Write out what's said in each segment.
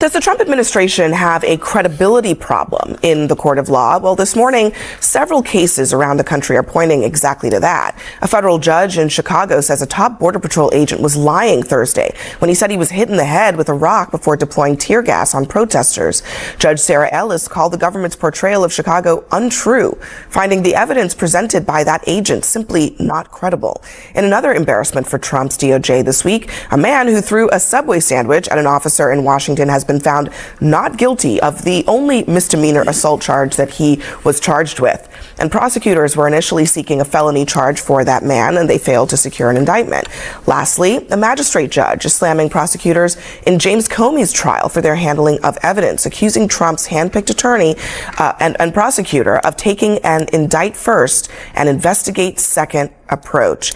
Does the Trump administration have a credibility problem in the court of law? Well, this morning, several cases around the country are pointing exactly to that. A federal judge in Chicago says a top Border Patrol agent was lying Thursday when he said he was hit in the head with a rock before deploying tear gas on protesters. Judge Sarah Ellis called the government's portrayal of Chicago untrue, finding the evidence presented by that agent simply not credible. In another embarrassment for Trump's DOJ this week, a man who threw a Subway sandwich at an officer in Washington has been found not guilty of the only misdemeanor assault charge that he was charged with. And prosecutors were initially seeking a felony charge for that man, and they failed to secure an indictment. Lastly, a magistrate judge is slamming prosecutors in James Comey's trial for their handling of evidence, accusing Trump's handpicked attorney and prosecutor of taking an indict first and investigate second approach.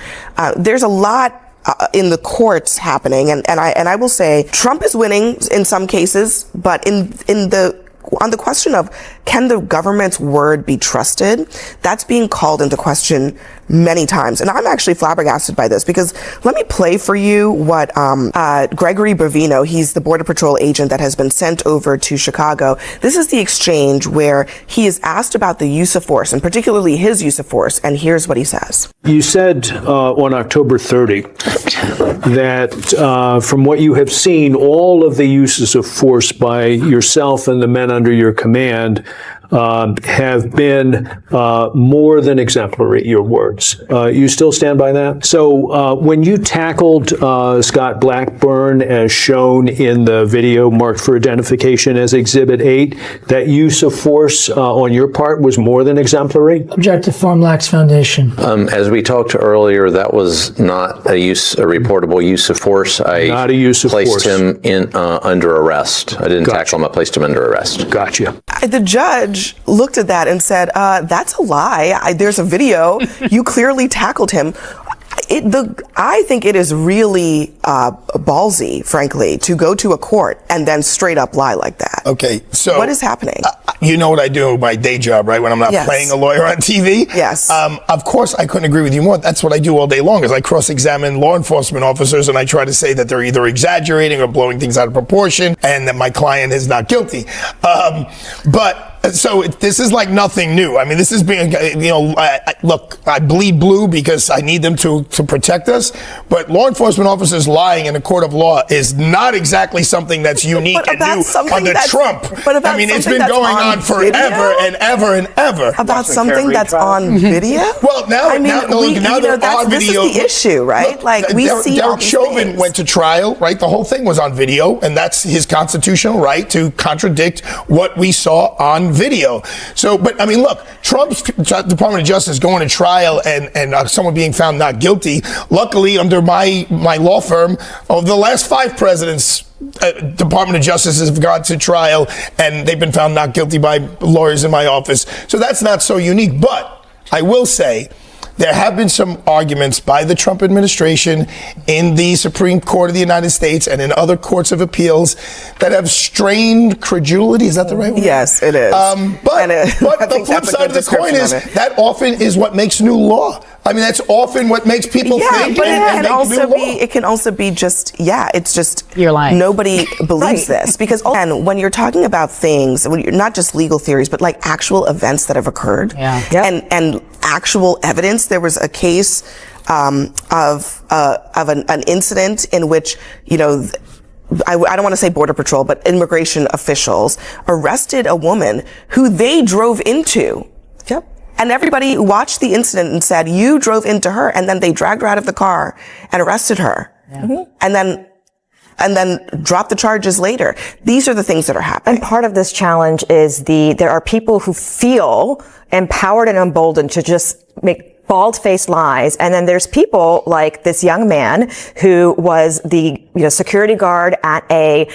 There's a lot in the courts happening, and I will say Trump is winning in some cases, but on the question of can the government's word be trusted, that's being called into question many times. And I'm actually flabbergasted by this, because let me play for you what Gregory Bravino, he's the Border Patrol agent that has been sent over to Chicago. This is the exchange where he is asked about the use of force, and particularly his use of force, and here's what he says. You said on October 30 that from what you have seen, all of the uses of force by yourself and the men under your command have been more than exemplary, your words. You still stand by that? So when you tackled Scott Blackburn, as shown in the video marked for identification as Exhibit 8, that use of force on your part was more than exemplary? Objective form lacks foundation. As we talked earlier, that was not a reportable use of force. Not a use of force. Placed him in under arrest. I didn't tackle him. I placed him under arrest. Gotcha. The judge looked at that and said, that's a lie. There's a video. You clearly tackled him. I think it is really ballsy, frankly, to go to a court and then straight up lie like that. Okay, so what is happening? You know what I do, my day job, right? When I'm not playing a lawyer on TV. Yes. Of course, I couldn't agree with you more. That's what I do all day long, is I cross-examine law enforcement officers, and I try to say that they're either exaggerating or blowing things out of proportion, and that my client is not guilty. So this is like nothing new. I mean, this is being, look, I bleed blue because I need them to protect us. But law enforcement officers lying in a court of law is not exactly something that's unique and new under Trump. I mean, it's been going on forever and ever and ever. About something that's on video? Well, now there are video. This is the issue, right? Look, like we see all Derek these Chauvin things. went to trial, right? The whole thing was on video, and that's his constitutional right to contradict what we saw on video. So, but I mean, look, Trump's Department of Justice going to trial and someone being found not guilty. Luckily, under my law firm, over the last 5 presidents, Department of Justice have gone to trial and they've been found not guilty by lawyers in my office. So that's not so unique. But I will say, there have been some arguments by the Trump administration in the Supreme Court of the United States and in other courts of appeals that have strained credulity. Is that the right word? Yes, it is. But the flip side of the coin is that often is what makes new law. I mean, that's often what makes people think. But it can also be just, it's just you're lying. Nobody believes this, because when you're talking about things, when you're not just legal theories, but like actual events that have occurred, and actual evidence. There was a case of an incident in which, I don't want to say Border Patrol, but immigration officials arrested a woman who they drove into. Yep. And everybody watched the incident and said, you drove into her, and then they dragged her out of the car and arrested her. Yeah. Mm-hmm. And then drop the charges later. These are the things that are happening. And part of this challenge is there are people who feel empowered and emboldened to just make bald-faced lies. And then there's people like this young man who was the security guard at a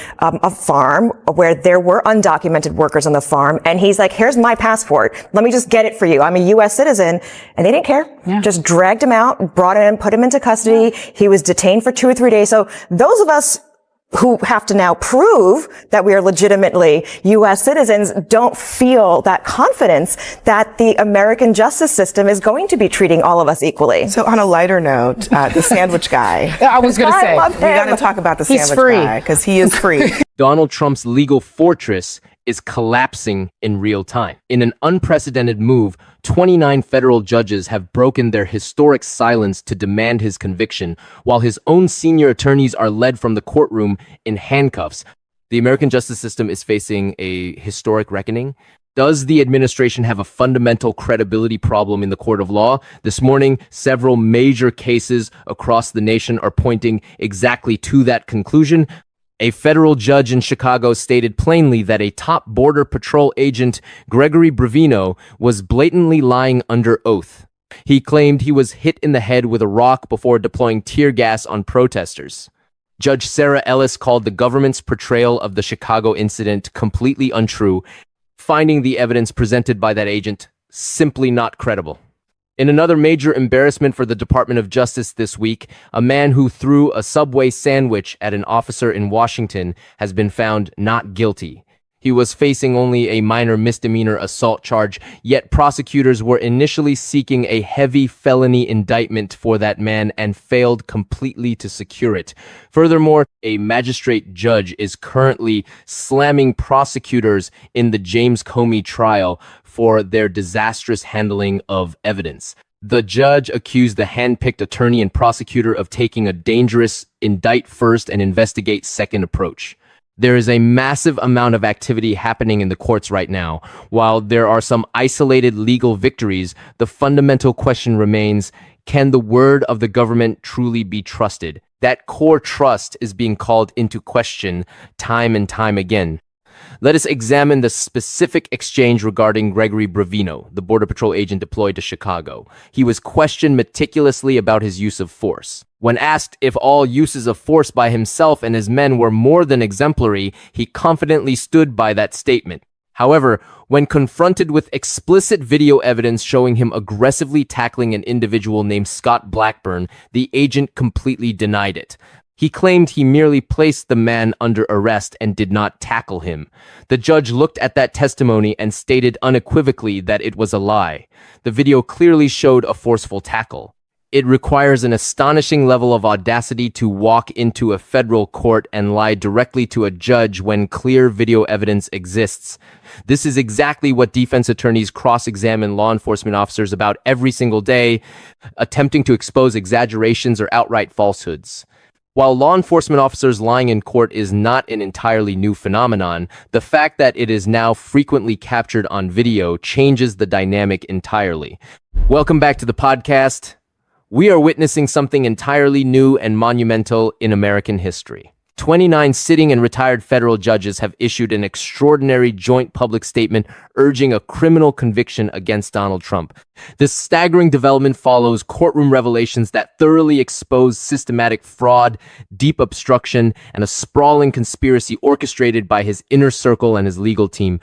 farm where there were undocumented workers on the farm. And he's like, here's my passport. Let me just get it for you. I'm a U.S. citizen. And they didn't care. Yeah. Just dragged him out, brought him in, put him into custody. He was detained for 2 or 3 days. So those of us who have to now prove that we are legitimately U.S. citizens don't feel that confidence that the American justice system is going to be treating all of us equally. So on a lighter note, the sandwich guy. I was going to say, We got to talk about the He's sandwich free. guy because he is free. Donald Trump's legal fortress is collapsing in real time. In an unprecedented move, 29 federal judges have broken their historic silence to demand his conviction, while his own senior attorneys are led from the courtroom in handcuffs. The American justice system is facing a historic reckoning. Does the administration have a fundamental credibility problem in the court of law? This morning, several major cases across the nation are pointing exactly to that conclusion. A federal judge in Chicago stated plainly that a top Border Patrol agent, Gregory Bravino, was blatantly lying under oath. He claimed he was hit in the head with a rock before deploying tear gas on protesters. Judge Sarah Ellis called the government's portrayal of the Chicago incident completely untrue, finding the evidence presented by that agent simply not credible. In another major embarrassment for the Department of Justice this week, a man who threw a Subway sandwich at an officer in Washington has been found not guilty. He was facing only a minor misdemeanor assault charge, yet prosecutors were initially seeking a heavy felony indictment for that man and failed completely to secure it. Furthermore, a magistrate judge is currently slamming prosecutors in the James Comey trial for their disastrous handling of evidence. The judge accused the hand-picked attorney and prosecutor of taking a dangerous indict first and investigate second approach. There is a massive amount of activity happening in the courts right now. While there are some isolated legal victories, the fundamental question remains, can the word of the government truly be trusted? That core trust is being called into question time and time again. Let us examine the specific exchange regarding Gregory Bravino, the Border Patrol agent deployed to Chicago. He was questioned meticulously about his use of force. When asked if all uses of force by himself and his men were more than exemplary, he confidently stood by that statement. However, when confronted with explicit video evidence showing him aggressively tackling an individual named Scott Blackburn, the agent completely denied it. He claimed he merely placed the man under arrest and did not tackle him. The judge looked at that testimony and stated unequivocally that it was a lie. The video clearly showed a forceful tackle. It requires an astonishing level of audacity to walk into a federal court and lie directly to a judge when clear video evidence exists. This is exactly what defense attorneys cross-examine law enforcement officers about every single day, attempting to expose exaggerations or outright falsehoods. While law enforcement officers lying in court is not an entirely new phenomenon, the fact that it is now frequently captured on video changes the dynamic entirely. Welcome back to the podcast. We are witnessing something entirely new and monumental in American history. 29 sitting and retired federal judges have issued an extraordinary joint public statement urging a criminal conviction against Donald Trump. This staggering development follows courtroom revelations that thoroughly expose systematic fraud, deep obstruction, and a sprawling conspiracy orchestrated by his inner circle and his legal team.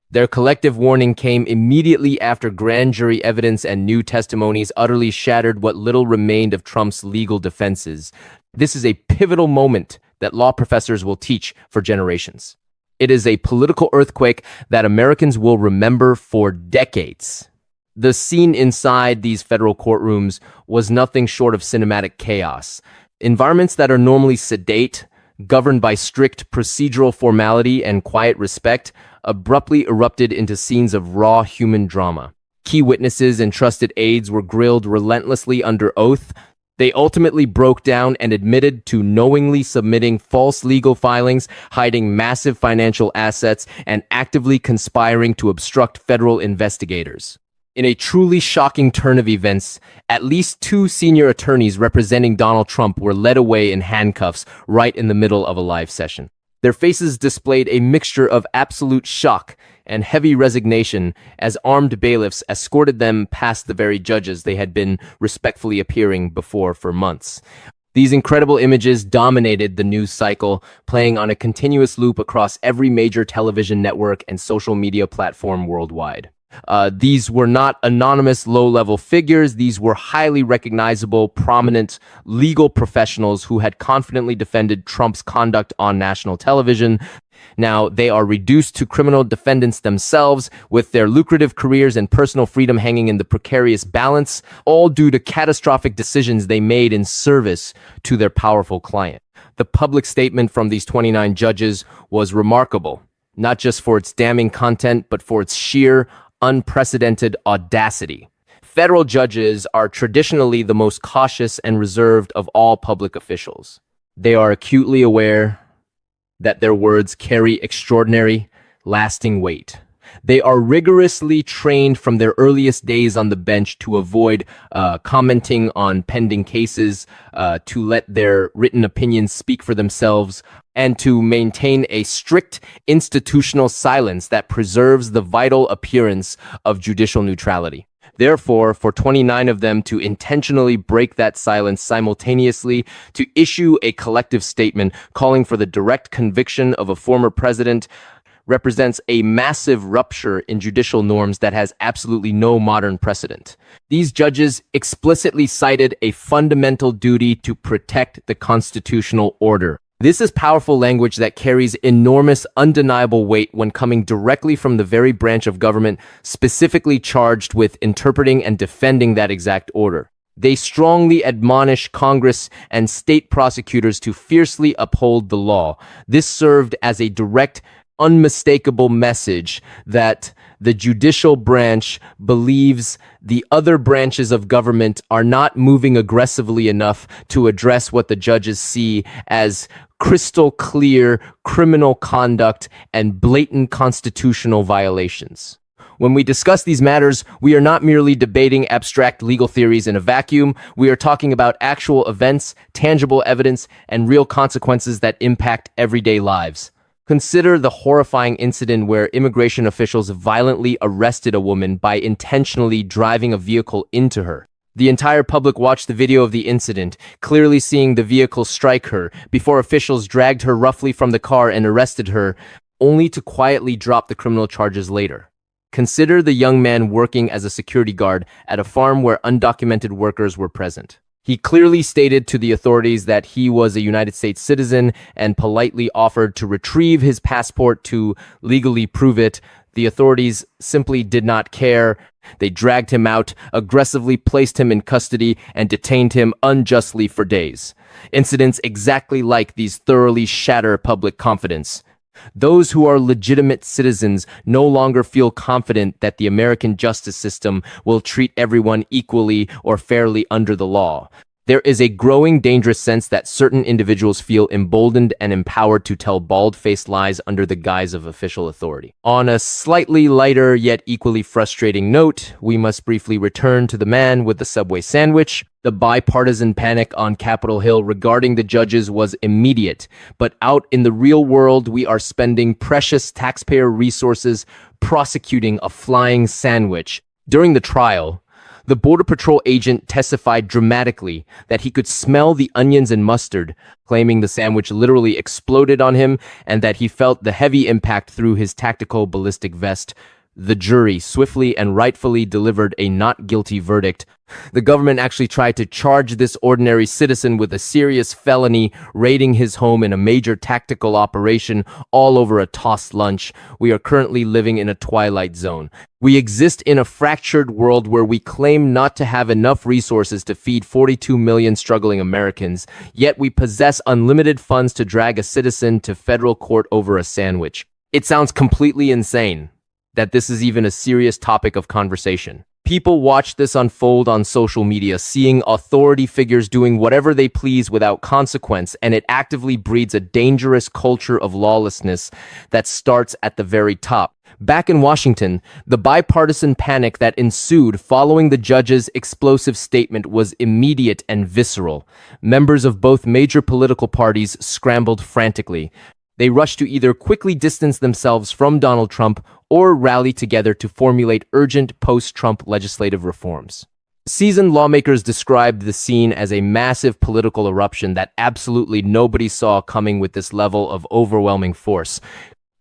Their collective warning came immediately after grand jury evidence and new testimonies utterly shattered what little remained of Trump's legal defenses. This is a pivotal moment that law professors will teach for generations. It is a political earthquake that Americans will remember for decades. The scene inside these federal courtrooms was nothing short of cinematic chaos. Environments that are normally sedate, governed by strict procedural formality and quiet respect, abruptly erupted into scenes of raw human drama. Key witnesses and trusted aides were grilled relentlessly under oath. They ultimately broke down and admitted to knowingly submitting false legal filings, hiding massive financial assets, and actively conspiring to obstruct federal investigators. In a truly shocking turn of events, at least 2 senior attorneys representing Donald Trump were led away in handcuffs right in the middle of a live session. Their faces displayed a mixture of absolute shock and heavy resignation as armed bailiffs escorted them past the very judges they had been respectfully appearing before for months. These incredible images dominated the news cycle, playing on a continuous loop across every major television network and social media platform worldwide. These were not anonymous low-level figures. These were highly recognizable, prominent legal professionals who had confidently defended Trump's conduct on national television. Now, they are reduced to criminal defendants themselves, with their lucrative careers and personal freedom hanging in the precarious balance, all due to catastrophic decisions they made in service to their powerful client. The public statement from these 29 judges was remarkable, not just for its damning content, but for its sheer, unprecedented audacity. Federal judges are traditionally the most cautious and reserved of all public officials. They are acutely aware that their words carry extraordinary, lasting weight. They are rigorously trained from their earliest days on the bench to avoid commenting on pending cases, to let their written opinions speak for themselves, and to maintain a strict institutional silence that preserves the vital appearance of judicial neutrality. Therefore, for 29 of them to intentionally break that silence simultaneously, to issue a collective statement calling for the direct conviction of a former president, represents a massive rupture in judicial norms that has absolutely no modern precedent. These judges explicitly cited a fundamental duty to protect the constitutional order. This is powerful language that carries enormous, undeniable weight when coming directly from the very branch of government specifically charged with interpreting and defending that exact order. They strongly admonish Congress and state prosecutors to fiercely uphold the law. This served as a direct, unmistakable message that the judicial branch believes the other branches of government are not moving aggressively enough to address what the judges see as crystal clear criminal conduct and blatant constitutional violations. When we discuss these matters, we are not merely debating abstract legal theories in a vacuum. We are talking about actual events, tangible evidence, and real consequences that impact everyday lives. Consider the horrifying incident where immigration officials violently arrested a woman by intentionally driving a vehicle into her. The entire public watched the video of the incident, clearly seeing the vehicle strike her, before officials dragged her roughly from the car and arrested her, only to quietly drop the criminal charges later. Consider the young man working as a security guard at a farm where undocumented workers were present. He clearly stated to the authorities that he was a United States citizen and politely offered to retrieve his passport to legally prove it. The authorities simply did not care. They dragged him out, aggressively placed him in custody, and detained him unjustly for days. Incidents exactly like these thoroughly shatter public confidence. Those who are legitimate citizens no longer feel confident that the American justice system will treat everyone equally or fairly under the law. There is a growing dangerous sense that certain individuals feel emboldened and empowered to tell bald-faced lies under the guise of official authority. On a slightly lighter yet equally frustrating note, we must briefly return to the man with the Subway sandwich. The bipartisan panic on Capitol Hill regarding the judges was immediate, but out in the real world, we are spending precious taxpayer resources prosecuting a flying sandwich. During the trial, the Border Patrol agent testified dramatically that he could smell the onions and mustard, claiming the sandwich literally exploded on him and that he felt the heavy impact through his tactical ballistic vest. The jury swiftly and rightfully delivered a not guilty verdict. The government actually tried to charge this ordinary citizen with a serious felony, raiding his home in a major tactical operation all over a tossed lunch. We are currently living in a twilight zone. We exist in a fractured world where we claim not to have enough resources to feed 42 million struggling Americans, yet we possess unlimited funds to drag a citizen to federal court over a sandwich. It sounds completely insane that this is even a serious topic of conversation. People watch this unfold on social media, seeing authority figures doing whatever they please without consequence, and it actively breeds a dangerous culture of lawlessness that starts at the very top. Back in Washington, the bipartisan panic that ensued following the judge's explosive statement was immediate and visceral. Members of both major political parties scrambled frantically. They rushed to either quickly distance themselves from Donald Trump or rally together to formulate urgent post-Trump legislative reforms. Seasoned lawmakers described the scene as a massive political eruption that absolutely nobody saw coming with this level of overwhelming force.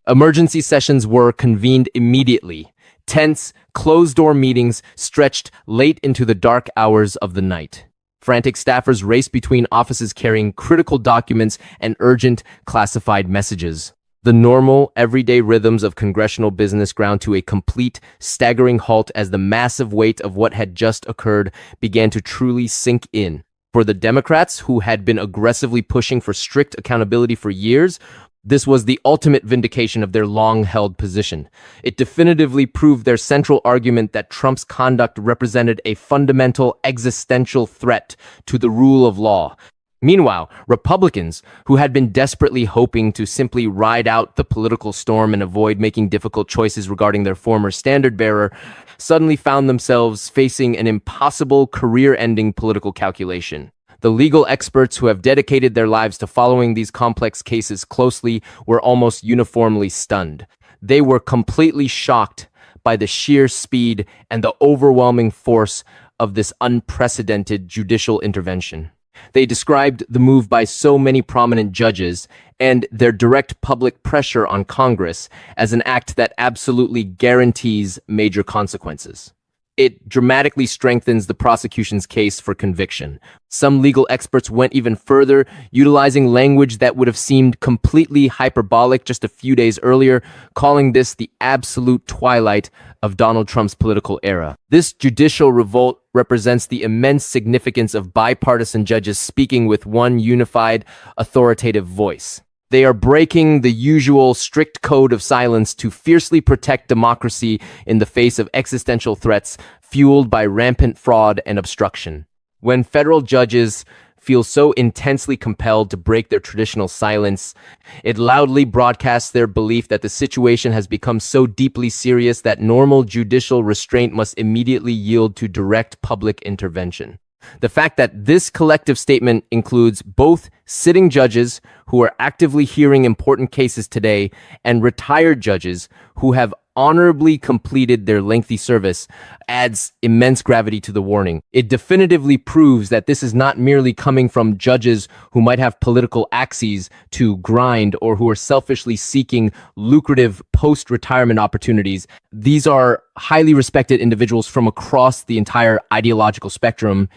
Emergency sessions were convened immediately. Tense, closed-door meetings stretched late into the dark hours of the night. Frantic staffers raced between offices carrying critical documents and urgent classified messages. The normal, everyday rhythms of congressional business ground to a complete, staggering halt as the massive weight of what had just occurred began to truly sink in. For the Democrats, who had been aggressively pushing for strict accountability for years, this was the ultimate vindication of their long-held position. It definitively proved their central argument that Trump's conduct represented a fundamental existential threat to the rule of law. Meanwhile, Republicans, who had been desperately hoping to simply ride out the political storm and avoid making difficult choices regarding their former standard-bearer, suddenly found themselves facing an impossible career-ending political calculation. The legal experts who have dedicated their lives to following these complex cases closely were almost uniformly stunned. They were completely shocked by the sheer speed and the overwhelming force of this unprecedented judicial intervention. They described the move by so many prominent judges and their direct public pressure on Congress as an act that absolutely guarantees major consequences. It dramatically strengthens the prosecution's case for conviction. Some legal experts went even further, utilizing language that would have seemed completely hyperbolic just a few days earlier, calling this the absolute twilight of Donald Trump's political era. This judicial revolt represents the immense significance of bipartisan judges speaking with one unified, authoritative voice. They are breaking the usual strict code of silence to fiercely protect democracy in the face of existential threats fueled by rampant fraud and obstruction. When federal judges feel so intensely compelled to break their traditional silence, it loudly broadcasts their belief that the situation has become so deeply serious that normal judicial restraint must immediately yield to direct public intervention. The fact that this collective statement includes both sitting judges who are actively hearing important cases today and retired judges who have honorably completed their lengthy service adds immense gravity to the warning. It definitively proves that this is not merely coming from judges who might have political axes to grind or who are selfishly seeking lucrative post-retirement opportunities. These are highly respected individuals from across the entire ideological spectrum.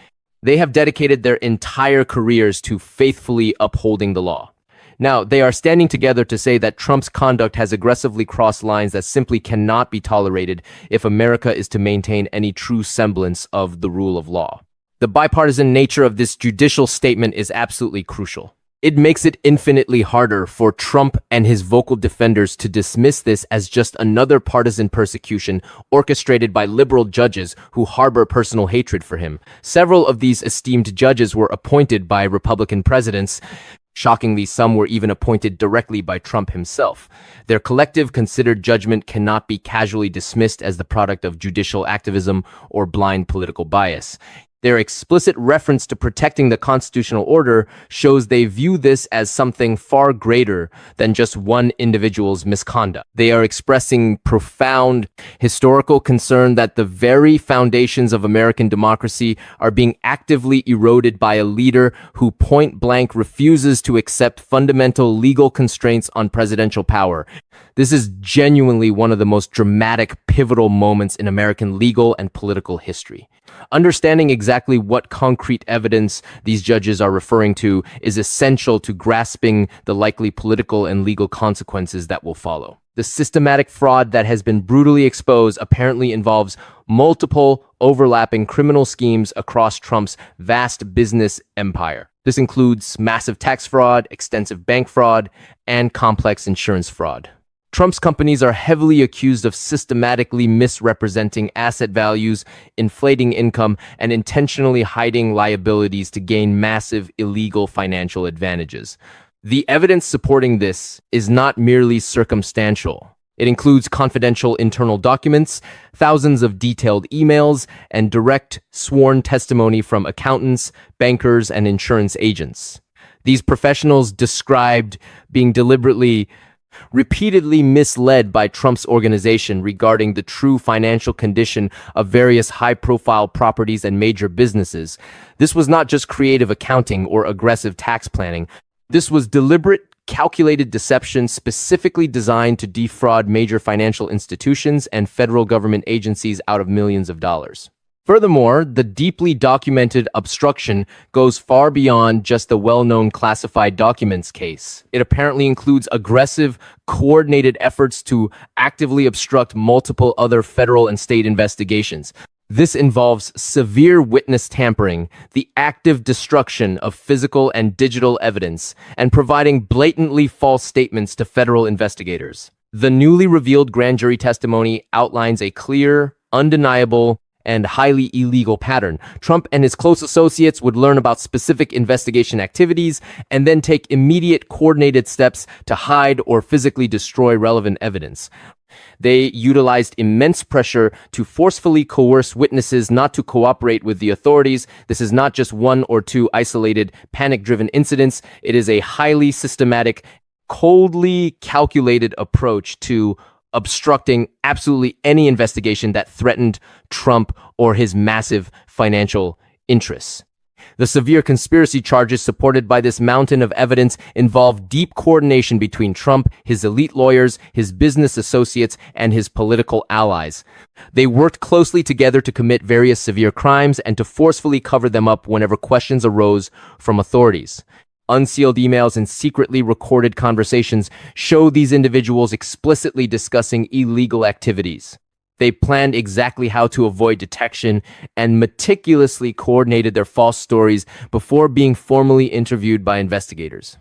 They have dedicated their entire careers to faithfully upholding the law. Now, they are standing together to say that Trump's conduct has aggressively crossed lines that simply cannot be tolerated if America is to maintain any true semblance of the rule of law. The bipartisan nature of this judicial statement is absolutely crucial. It makes it infinitely harder for Trump and his vocal defenders to dismiss this as just another partisan persecution orchestrated by liberal judges who harbor personal hatred for him. Several of these esteemed judges were appointed by Republican presidents. Shockingly, some were even appointed directly by Trump himself. Their collective considered judgment cannot be casually dismissed as the product of judicial activism or blind political bias. Their explicit reference to protecting the constitutional order shows they view this as something far greater than just one individual's misconduct. They are expressing profound historical concern that the very foundations of American democracy are being actively eroded by a leader who point-blank refuses to accept fundamental legal constraints on presidential power. This is genuinely one of the most dramatic, pivotal moments in American legal and political history. Understanding exactly what concrete evidence these judges are referring to is essential to grasping the likely political and legal consequences that will follow. The systematic fraud that has been brutally exposed apparently involves multiple overlapping criminal schemes across Trump's vast business empire. This includes massive tax fraud, extensive bank fraud, and complex insurance fraud. Trump's companies are heavily accused of systematically misrepresenting asset values, inflating income, and intentionally hiding liabilities to gain massive illegal financial advantages. The evidence supporting this is not merely circumstantial. It includes confidential internal documents, thousands of detailed emails, and direct sworn testimony from accountants, bankers, and insurance agents. These professionals described being repeatedly misled by Trump's organization regarding the true financial condition of various high-profile properties and major businesses. This was not just creative accounting or aggressive tax planning. This was deliberate, calculated deception specifically designed to defraud major financial institutions and federal government agencies out of millions of dollars. Furthermore, the deeply documented obstruction goes far beyond just the well-known classified documents case. It apparently includes aggressive, coordinated efforts to actively obstruct multiple other federal and state investigations. This involves severe witness tampering, the active destruction of physical and digital evidence, and providing blatantly false statements to federal investigators. The newly revealed grand jury testimony outlines a clear, undeniable, and highly illegal pattern. Trump and his close associates would learn about specific investigation activities and then take immediate coordinated steps to hide or physically destroy relevant evidence. They utilized immense pressure to forcefully coerce witnesses not to cooperate with the authorities. This is not just one or two isolated, panic-driven incidents. It is a highly systematic, coldly calculated approach to obstructing absolutely any investigation that threatened Trump or his massive financial interests. The severe conspiracy charges supported by this mountain of evidence involve deep coordination between Trump, his elite lawyers, his business associates, and his political allies. They worked closely together to commit various severe crimes and to forcefully cover them up whenever questions arose from authorities. Unsealed emails and secretly recorded conversations show these individuals explicitly discussing illegal activities. They planned exactly how to avoid detection and meticulously coordinated their false stories before being formally interviewed by investigators.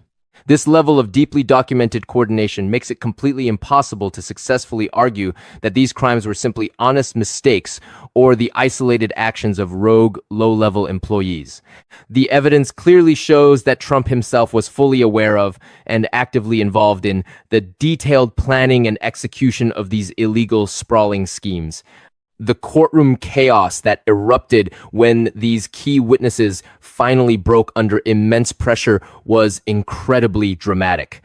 This level of deeply documented coordination makes it completely impossible to successfully argue that these crimes were simply honest mistakes or the isolated actions of rogue, low-level employees. The evidence clearly shows that Trump himself was fully aware of and actively involved in the detailed planning and execution of these illegal, sprawling schemes. The courtroom chaos that erupted when these key witnesses finally broke under immense pressure was incredibly dramatic.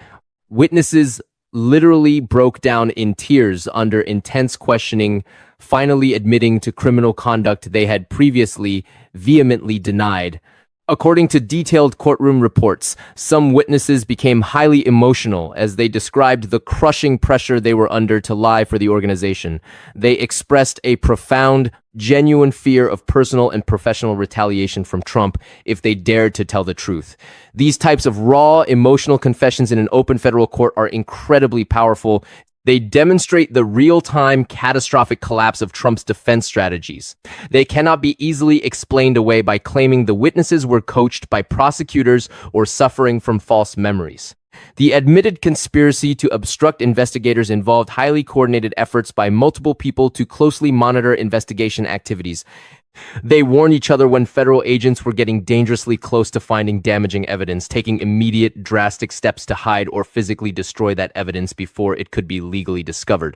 Witnesses literally broke down in tears under intense questioning, finally admitting to criminal conduct they had previously vehemently denied. According to detailed courtroom reports, some witnesses became highly emotional as they described the crushing pressure they were under to lie for the organization. They expressed a profound, genuine fear of personal and professional retaliation from Trump if they dared to tell the truth. These types of raw, emotional confessions in an open federal court are incredibly powerful. They demonstrate the real-time catastrophic collapse of Trump's defense strategies. They cannot be easily explained away by claiming the witnesses were coached by prosecutors or suffering from false memories. The admitted conspiracy to obstruct investigators involved highly coordinated efforts by multiple people to closely monitor investigation activities. They warned each other when federal agents were getting dangerously close to finding damaging evidence, taking immediate, drastic steps to hide or physically destroy that evidence before it could be legally discovered.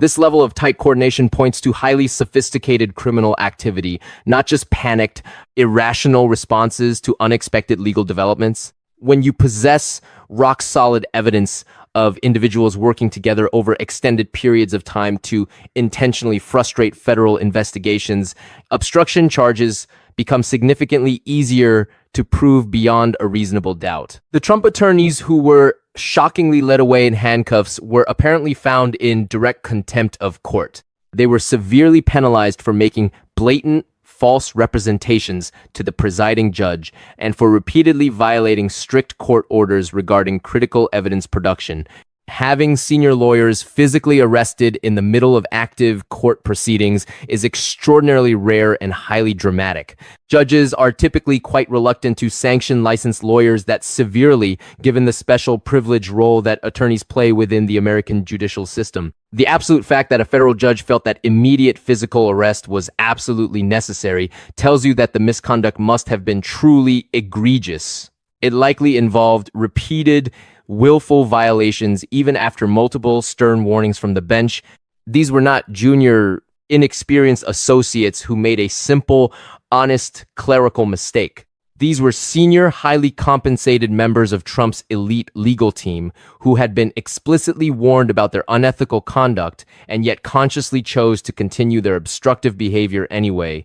This level of tight coordination points to highly sophisticated criminal activity, not just panicked, irrational responses to unexpected legal developments. When you possess rock-solid evidence of individuals working together over extended periods of time to intentionally frustrate federal investigations, obstruction charges become significantly easier to prove beyond a reasonable doubt. The Trump attorneys who were shockingly led away in handcuffs were apparently found in direct contempt of court. They were severely penalized for making blatant, false representations to the presiding judge and for repeatedly violating strict court orders regarding critical evidence production. Having senior lawyers physically arrested in the middle of active court proceedings is extraordinarily rare and highly dramatic. Judges are typically quite reluctant to sanction licensed lawyers that severely, given the special privilege role that attorneys play within the American judicial system. The absolute fact that a federal judge felt that immediate physical arrest was absolutely necessary tells you that the misconduct must have been truly egregious. It likely involved repeated, willful violations even after multiple stern warnings from the bench. These were not junior, inexperienced associates who made a simple, honest, clerical mistake. These were senior, highly compensated members of Trump's elite legal team who had been explicitly warned about their unethical conduct and yet consciously chose to continue their obstructive behavior anyway.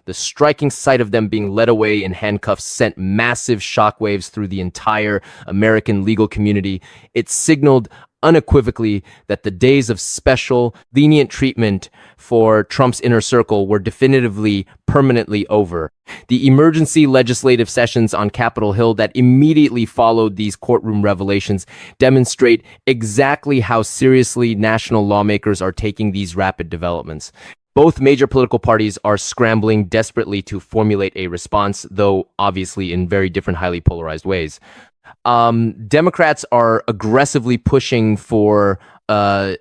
The striking sight of them being led away in handcuffs sent massive shockwaves through the entire American legal community. It signaled unequivocally that the days of special, lenient treatment for Trump's inner circle were definitively, permanently over. The emergency legislative sessions on Capitol Hill that immediately followed these courtroom revelations demonstrate exactly how seriously national lawmakers are taking these rapid developments. Both major political parties are scrambling desperately to formulate a response, though obviously in very different, highly polarized ways. Democrats are aggressively pushing for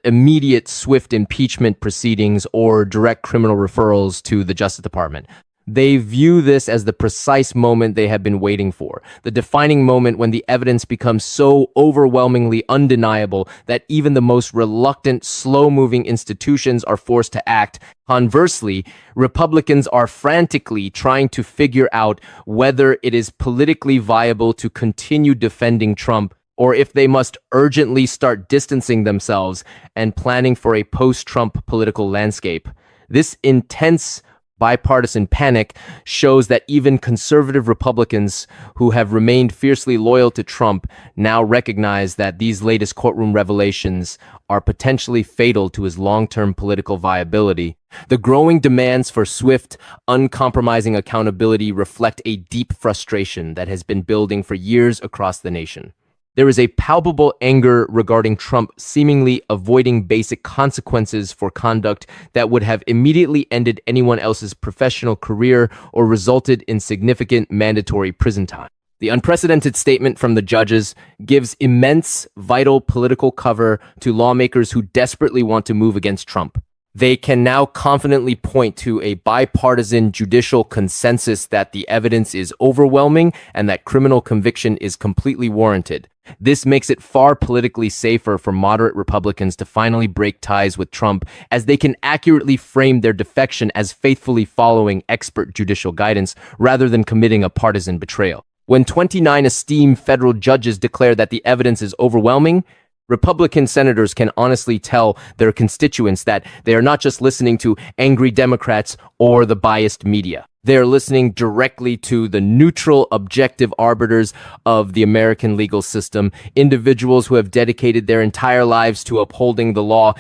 immediate, swift impeachment proceedings or direct criminal referrals to the Justice Department. They view this as the precise moment they have been waiting for, the defining moment when the evidence becomes so overwhelmingly undeniable that even the most reluctant, slow-moving institutions are forced to act. Conversely, Republicans are frantically trying to figure out whether it is politically viable to continue defending Trump or if they must urgently start distancing themselves and planning for a post-Trump political landscape. This intense bipartisan panic shows that even conservative Republicans who have remained fiercely loyal to Trump now recognize that these latest courtroom revelations are potentially fatal to his long-term political viability. The growing demands for swift, uncompromising accountability reflect a deep frustration that has been building for years across the nation. There is a palpable anger regarding Trump seemingly avoiding basic consequences for conduct that would have immediately ended anyone else's professional career or resulted in significant mandatory prison time. The unprecedented statement from the judges gives immense, vital political cover to lawmakers who desperately want to move against Trump. They can now confidently point to a bipartisan judicial consensus that the evidence is overwhelming and that criminal conviction is completely warranted. This makes it far politically safer for moderate Republicans to finally break ties with Trump, as they can accurately frame their defection as faithfully following expert judicial guidance rather than committing a partisan betrayal. When 29 esteemed federal judges declare that the evidence is overwhelming, Republican senators can honestly tell their constituents that they are not just listening to angry Democrats or the biased media. They are listening directly to the neutral, objective arbiters of the American legal system, individuals who have dedicated their entire lives to upholding the law.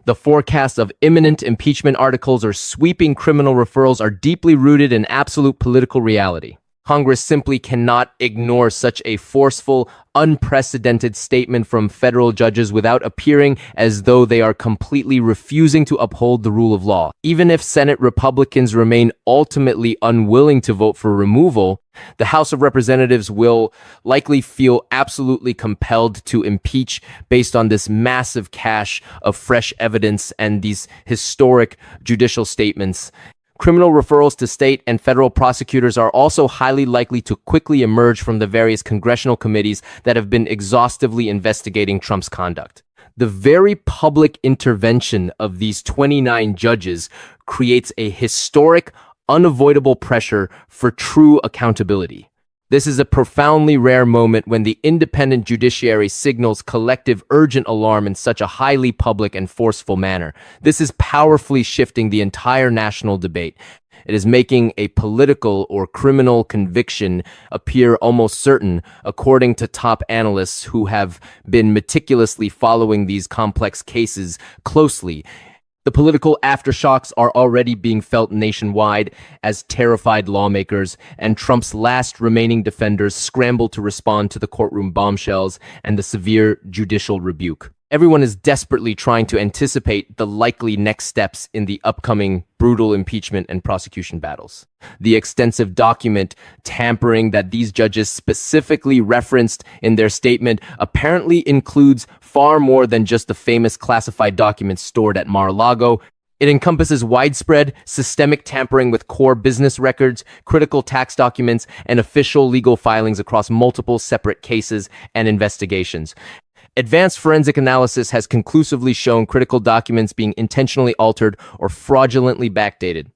The forecasts of imminent impeachment articles or sweeping criminal referrals are deeply rooted in absolute political reality. Congress simply cannot ignore such a forceful, unprecedented statement from federal judges without appearing as though they are completely refusing to uphold the rule of law. Even if Senate Republicans remain ultimately unwilling to vote for removal, the House of Representatives will likely feel absolutely compelled to impeach based on this massive cache of fresh evidence and these historic judicial statements. Criminal referrals to state and federal prosecutors are also highly likely to quickly emerge from the various congressional committees that have been exhaustively investigating Trump's conduct. The very public intervention of these 29 judges creates a historic, unavoidable pressure for true accountability. This is a profoundly rare moment when the independent judiciary signals collective urgent alarm in such a highly public and forceful manner. This is powerfully shifting the entire national debate. It is making a political or criminal conviction appear almost certain, according to top analysts who have been meticulously following these complex cases closely. The political aftershocks are already being felt nationwide as terrified lawmakers and Trump's last remaining defenders scramble to respond to the courtroom bombshells and the severe judicial rebuke. Everyone is desperately trying to anticipate the likely next steps in the upcoming brutal impeachment and prosecution battles. The extensive document tampering that these judges specifically referenced in their statement apparently includes far more than just the famous classified documents stored at Mar-a-Lago. It encompasses widespread, systemic tampering with core business records, critical tax documents, and official legal filings across multiple separate cases and investigations. Advanced forensic analysis has conclusively shown critical documents being intentionally altered or fraudulently backdated.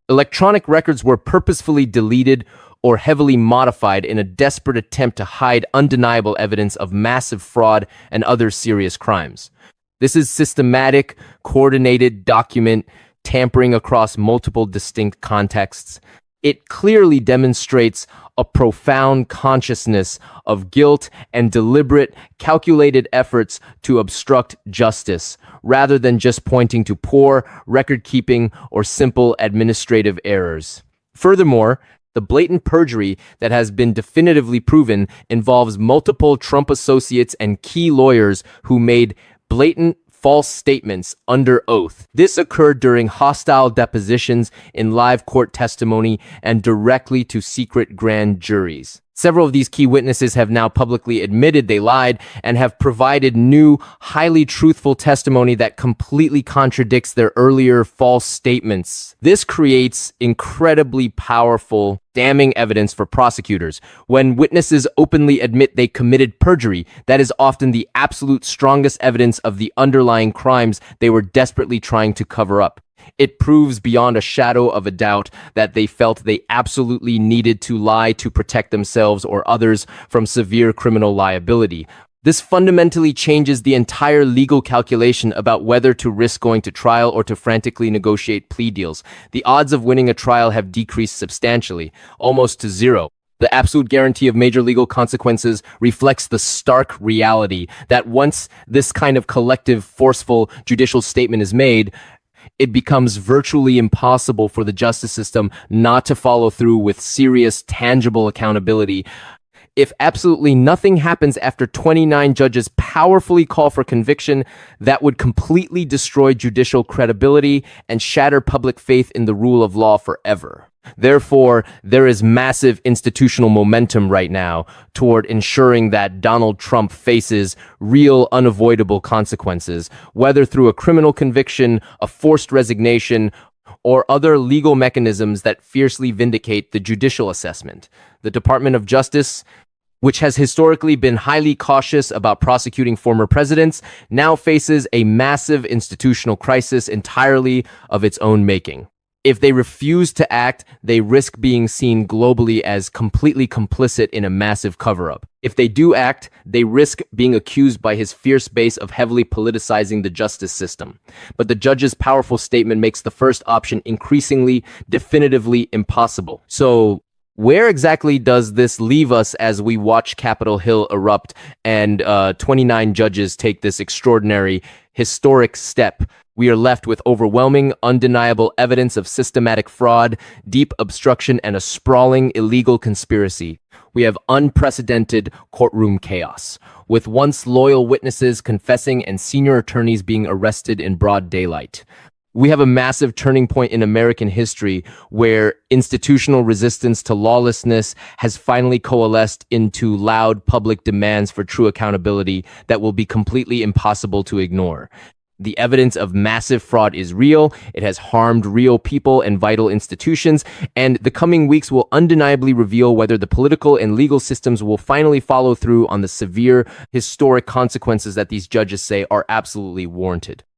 Electronic records were purposefully deleted or heavily modified in a desperate attempt to hide undeniable evidence of massive fraud and other serious crimes. This is systematic, coordinated document tampering across multiple distinct contexts. It clearly demonstrates a profound consciousness of guilt and deliberate, calculated efforts to obstruct justice, rather than just pointing to poor record-keeping or simple administrative errors. Furthermore, the blatant perjury that has been definitively proven involves multiple Trump associates and key lawyers who made blatant false statements under oath. This occurred during hostile depositions, in live court testimony, and directly to secret grand juries. Several of these key witnesses have now publicly admitted they lied and have provided new, highly truthful testimony that completely contradicts their earlier false statements. This creates incredibly powerful, damning evidence for prosecutors. When witnesses openly admit they committed perjury, that is often the absolute strongest evidence of the underlying crimes they were desperately trying to cover up. It proves beyond a shadow of a doubt that they felt they absolutely needed to lie to protect themselves or others from severe criminal liability. This fundamentally changes the entire legal calculation about whether to risk going to trial or to frantically negotiate plea deals. The odds of winning a trial have decreased substantially, almost to zero. The absolute guarantee of major legal consequences reflects the stark reality that once this kind of collective, forceful judicial statement is made, it becomes virtually impossible for the justice system not to follow through with serious, tangible accountability. If absolutely nothing happens after 29 judges powerfully call for conviction, that would completely destroy judicial credibility and shatter public faith in the rule of law forever. Therefore, there is massive institutional momentum right now toward ensuring that Donald Trump faces real, unavoidable consequences, whether through a criminal conviction, a forced resignation, or other legal mechanisms that fiercely vindicate the judicial assessment. The Department of Justice, which has historically been highly cautious about prosecuting former presidents, now faces a massive institutional crisis entirely of its own making. If they refuse to act, they risk being seen globally as completely complicit in a massive cover-up. If they do act, they risk being accused by his fierce base of heavily politicizing the justice system. But the judge's powerful statement makes the first option increasingly, definitively impossible. So, where exactly does this leave us as we watch Capitol Hill erupt and 29 judges take this extraordinary, historic step? We are left with overwhelming, undeniable evidence of systematic fraud, deep obstruction, and a sprawling, illegal conspiracy. We have unprecedented courtroom chaos, with once loyal witnesses confessing and senior attorneys being arrested in broad daylight. We have a massive turning point in American history where institutional resistance to lawlessness has finally coalesced into loud public demands for true accountability that will be completely impossible to ignore. The evidence of massive fraud is real. It has harmed real people and vital institutions, and the coming weeks will undeniably reveal whether the political and legal systems will finally follow through on the severe, historic consequences that these judges say are absolutely warranted.